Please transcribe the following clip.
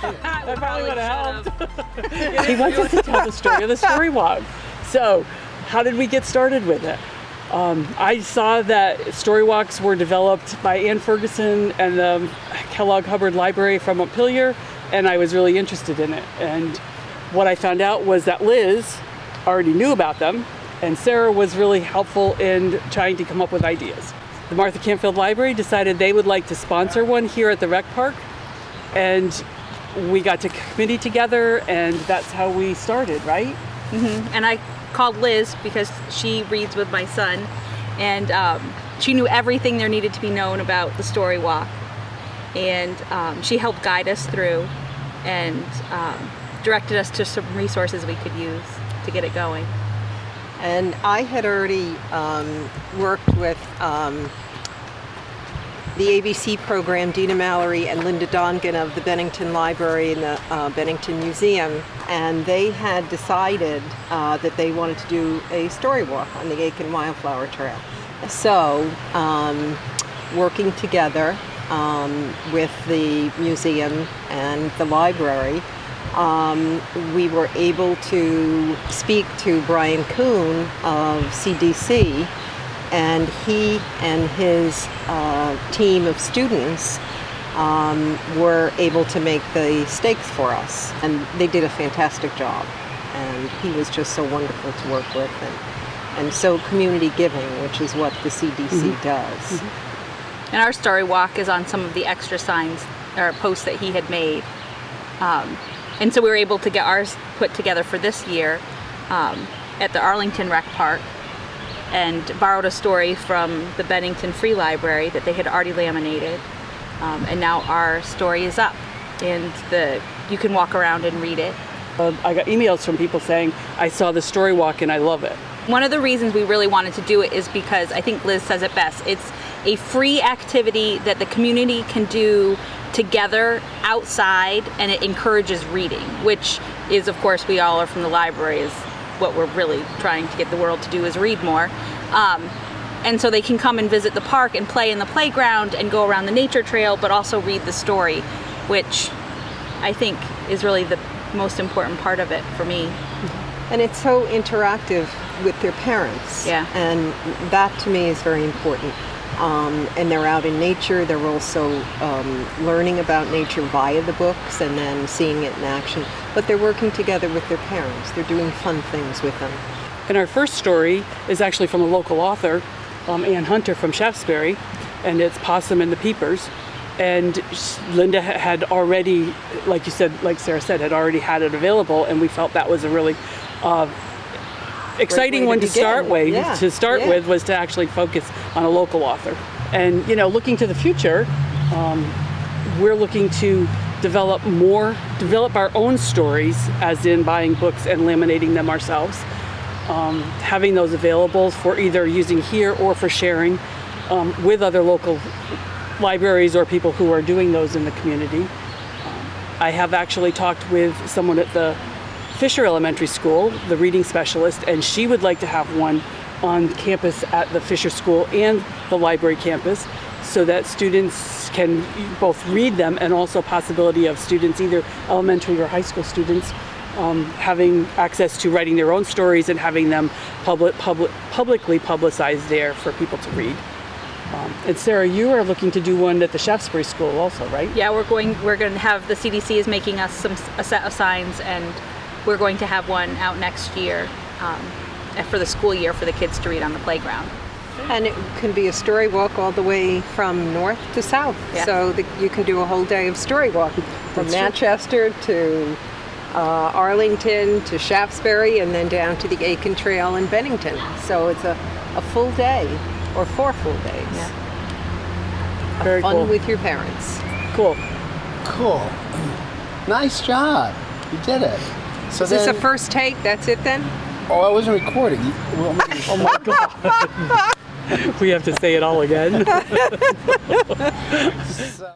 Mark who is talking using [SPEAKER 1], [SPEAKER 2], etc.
[SPEAKER 1] That probably would have helped. He wants us to tell the story of the story walk. So, how did we get started with it? I saw that story walks were developed by Ann Ferguson and the Kellogg Hubbard Library from Montpelier, and I was really interested in it. And what I found out was that Liz already knew about them, and Sarah was really helpful in trying to come up with ideas. The Martha Campfield Library decided they would like to sponsor one here at the rec park, and we got to committee together, and that's how we started, right?
[SPEAKER 2] Mm-hmm. And I called Liz because she reads with my son, and she knew everything there needed to be known about the story walk, and she helped guide us through and directed us to some resources we could use to get it going.
[SPEAKER 3] And I had already worked with the ABC program, Dina Mallory and Linda Dongan of the Bennington Library and the Bennington Museum, and they had decided that they wanted to do a story walk on the Aiken Wildflower Trail. So, working together with the museum and the library, we were able to speak to Brian Kuhn of CDC, and he and his team of students were able to make the stakes for us, and they did a fantastic job, and he was just so wonderful to work with, and so community giving, which is what the CDC does.
[SPEAKER 2] Mm-hmm. And our story walk is on some of the extra signs or posts that he had made. And so we were able to get ours put together for this year at the Arlington Rec Park, and borrowed a story from the Bennington Free Library that they had already laminated. And now our story is up, and you can walk around and read it.
[SPEAKER 1] I got emails from people saying, I saw the story walk and I love it.
[SPEAKER 2] One of the reasons we really wanted to do it is because I think Liz says it best. It's a free activity that the community can do together outside, and it encourages reading, which is, of course, we all are from the library, is what we're really trying to get the world to do, is read more. And so they can come and visit the park and play in the playground and go around the nature trail, but also read the story, which I think is really the most important part of it for me.
[SPEAKER 3] And it's so interactive with their parents.
[SPEAKER 2] Yeah.
[SPEAKER 3] And that to me is very important. And they're out in nature. They're also learning about nature via the books and then seeing it in action. But they're working together with their parents. They're doing fun things with them.
[SPEAKER 1] And our first story is actually from a local author, Ann Hunter from Shaftesbury, and it's Possum and the Peepers. And Linda had already, like you said, like Sarah said, had already had it available, and we felt that was a really exciting one to start with. With was to actually focus on a local author. And looking to the future, we're looking to develop our own stories, as in buying books and laminating them ourselves, having those available for either using here or for sharing with other local libraries or people who are doing those in the community. I have actually talked with someone at the Fisher Elementary School, the reading specialist, and she would like to have one on campus at the Fisher School and the library campus, so that students can both read them, and also possibility of students, either elementary or high school students, having access to writing their own stories and having them publicly publicized there for people to read. And Sarah, you are looking to do one at the Shaftesbury School also, right?
[SPEAKER 2] Yeah, we're going to have, the CDC is making us a set of signs, and we're going to have one out next year for the school year for the kids to read on the playground.
[SPEAKER 3] And it can be a story walk all the way from north to south.
[SPEAKER 2] Yeah.
[SPEAKER 3] So you can do a whole day of story walk from Manchester to Arlington to Shaftesbury, and then down to the Aiken Trail in Bennington. So it's a full day, or 4 full days.
[SPEAKER 2] Yeah.
[SPEAKER 1] Very
[SPEAKER 3] fun
[SPEAKER 1] cool.
[SPEAKER 3] with your parents.
[SPEAKER 1] Cool.
[SPEAKER 4] Cool. Nice job. You did it. So
[SPEAKER 3] Is this a first take? That's it then?
[SPEAKER 4] Oh, I wasn't recording.
[SPEAKER 1] Oh my God. We have to say it all again.
[SPEAKER 4] So